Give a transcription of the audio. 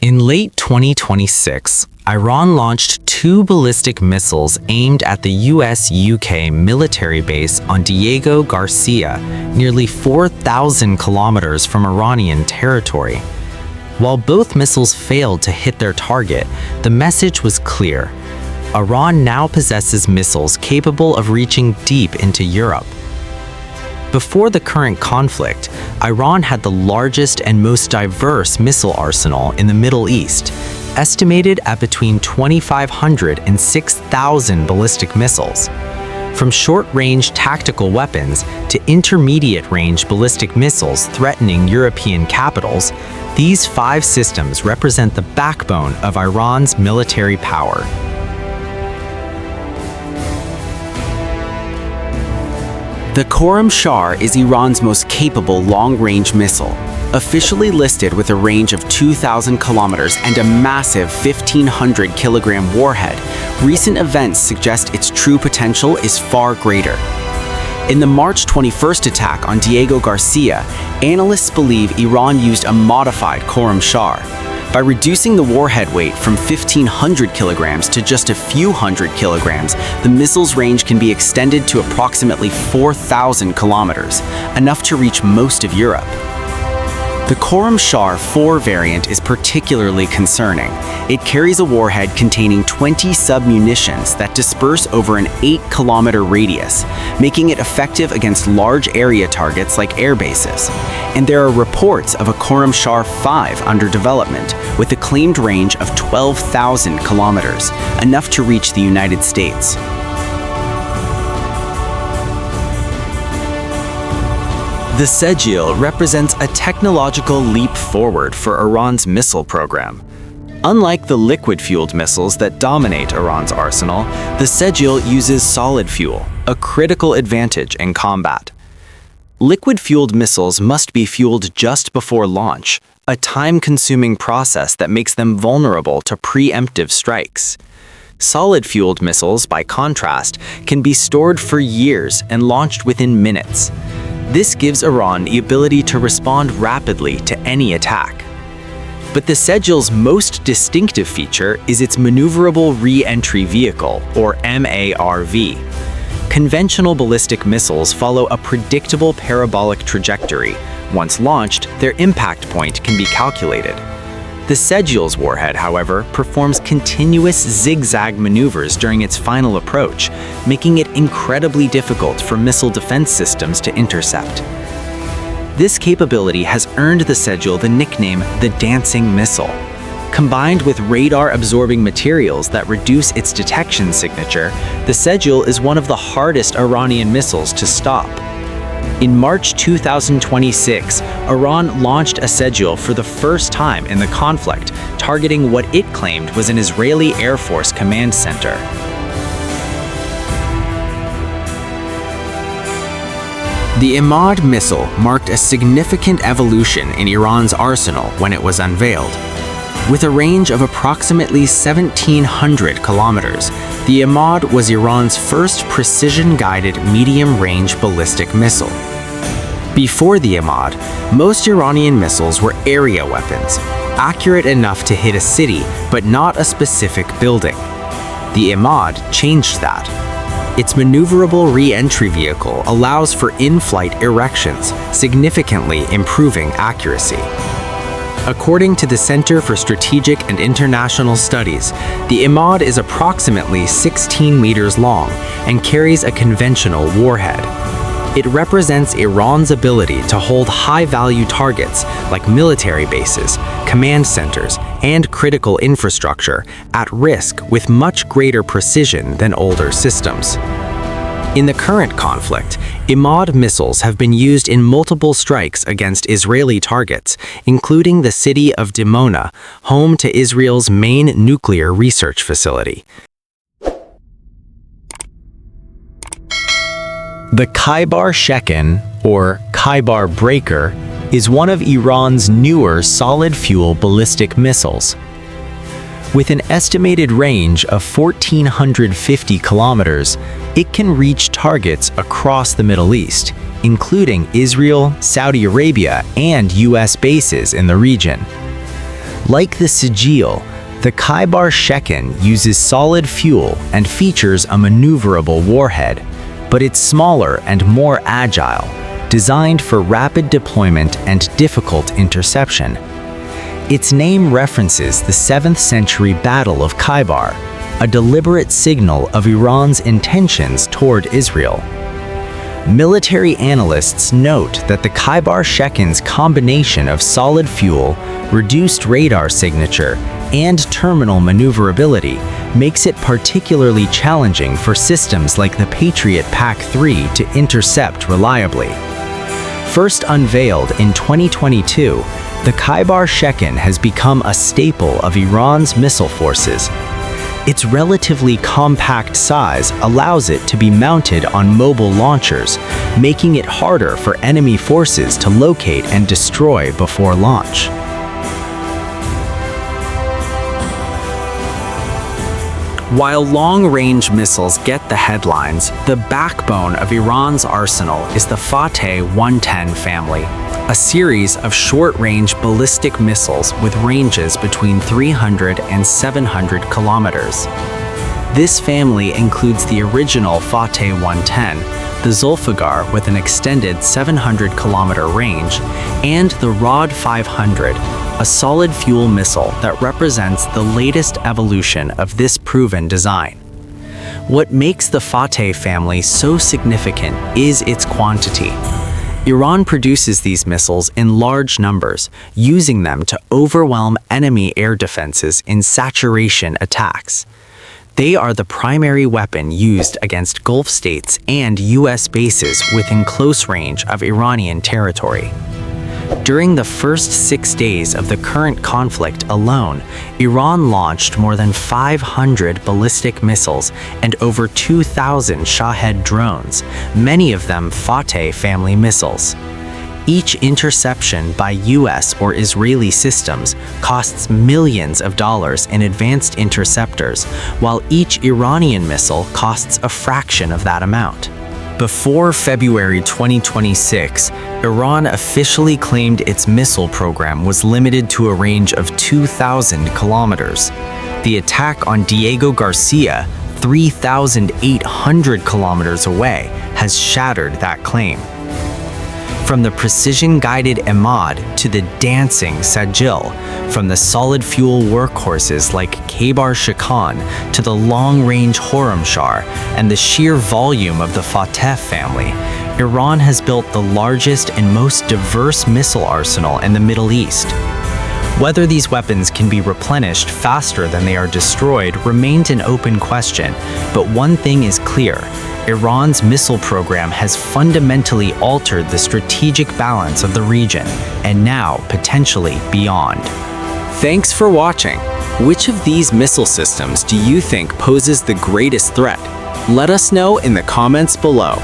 In late 2026, Iran launched 2 ballistic missiles aimed at the US-UK military base on Diego Garcia, nearly 4,000 kilometers from Iranian territory. While both missiles failed to hit their target, the message was clear. Iran now possesses missiles capable of reaching deep into Europe. Before the current conflict, Iran had the largest and most diverse missile arsenal in the Middle East, estimated at between 2,500 and 6,000 ballistic missiles. From short-range tactical weapons to intermediate-range ballistic missiles threatening European capitals, these 5 systems represent the backbone of Iran's military power. The Khorramshahr is Iran's most capable long-range missile. Officially listed with a range of 2,000 kilometers and a massive 1,500-kilogram warhead, recent events suggest its true potential is far greater. In the March 21st attack on Diego Garcia, analysts believe Iran used a modified Khorramshahr. By reducing the warhead weight from 1,500 kilograms to just a few hundred kilograms, the missile's range can be extended to approximately 4,000 kilometers, enough to reach most of Europe. The Khorramshahr 4 variant is particularly concerning. It carries a warhead containing 20 sub-munitions that disperse over an 8-kilometer radius, making it effective against large area targets like air bases. And there are reports of a Khorramshahr 5 under development, with a claimed range of 12,000 kilometers, enough to reach the United States. The Sejil represents a technological leap forward for Iran's missile program. Unlike the liquid-fueled missiles that dominate Iran's arsenal, the Sejil uses solid fuel, a critical advantage in combat. Liquid-fueled missiles must be fueled just before launch, a time-consuming process that makes them vulnerable to preemptive strikes. Solid-fueled missiles, by contrast, can be stored for years and launched within minutes. This gives Iran the ability to respond rapidly to any attack. But the Sejil's most distinctive feature is its maneuverable re-entry vehicle, or MARV. Conventional ballistic missiles follow a predictable parabolic trajectory. Once launched, their impact point can be calculated. The Sejil's warhead, however, performs continuous zigzag maneuvers during its final approach, making it incredibly difficult for missile defense systems to intercept. This capability has earned the Sejil the nickname the dancing missile. Combined with radar-absorbing materials that reduce its detection signature, the Sejil is one of the hardest Iranian missiles to stop. In March 2026, Iran launched a Sejil for the first time in the conflict, targeting what it claimed was an Israeli Air Force command center. The Imad missile marked a significant evolution in Iran's arsenal when it was unveiled. With a range of approximately 1,700 kilometers, the Imad was Iran's first precision-guided medium-range ballistic missile. Before the Imad, most Iranian missiles were area weapons, accurate enough to hit a city but not a specific building. The Imad changed that. Its maneuverable re-entry vehicle allows for in-flight erections, significantly improving accuracy. According to the Center for Strategic and International Studies, the Imad is approximately 16 meters long and carries a conventional warhead. It represents Iran's ability to hold high-value targets like military bases, command centers, and critical infrastructure at risk with much greater precision than older systems. In the current conflict, Imad missiles have been used in multiple strikes against Israeli targets, including the city of Dimona, home to Israel's main nuclear research facility. The Khaybar Shekin, or Khaybar Breaker, is one of Iran's newer solid-fuel ballistic missiles. With an estimated range of 1,450 kilometers, it can reach targets across the Middle East, including Israel, Saudi Arabia, and US bases in the region. Like the Sigil, the Khaibar Shekin uses solid fuel and features a maneuverable warhead, but it's smaller and more agile, designed for rapid deployment and difficult interception. Its name references the 7th century Battle of Khaibar, a deliberate signal of Iran's intentions toward Israel. Military analysts note that the Khaibar Shekin's combination of solid fuel, reduced radar signature, and terminal maneuverability makes it particularly challenging for systems like the Patriot PAC-3 to intercept reliably. First unveiled in 2022, the Khaibar Shekin has become a staple of Iran's missile forces. Its relatively compact size allows it to be mounted on mobile launchers, making it harder for enemy forces to locate and destroy before launch. While long-range missiles get the headlines, the backbone of Iran's arsenal is the Fateh 110 family, a series of short-range ballistic missiles with ranges between 300 and 700 kilometers. This family includes the original Fateh 110, the Zulfiqar with an extended 700-kilometer range, and the Rod 500, a solid-fuel missile that represents the latest evolution of this proven design. What makes the Fateh family so significant is its quantity. Iran produces these missiles in large numbers, using them to overwhelm enemy air defenses in saturation attacks. They are the primary weapon used against Gulf states and U.S. bases within close range of Iranian territory. During the first 6 days of the current conflict alone, Iran launched more than 500 ballistic missiles and over 2,000 Shahed drones, many of them Fateh family missiles. Each interception by U.S. or Israeli systems costs millions of dollars in advanced interceptors, while each Iranian missile costs a fraction of that amount. Before February 2026, Iran officially claimed its missile program was limited to a range of 2,000 kilometers. The attack on Diego Garcia, 3,800 kilometers away, has shattered that claim. From the precision-guided Emad to the dancing Sajil, from the solid-fuel workhorses like Khaibar Shekin to the long-range Khorramshahr and the sheer volume of the Fateh family, Iran has built the largest and most diverse missile arsenal in the Middle East. Whether these weapons can be replenished faster than they are destroyed remains an open question, but one thing is clear: Iran's missile program has fundamentally altered the strategic balance of the region, and now potentially beyond. Thanks for watching. Which of these missile systems do you think poses the greatest threat? Let us know in the comments below.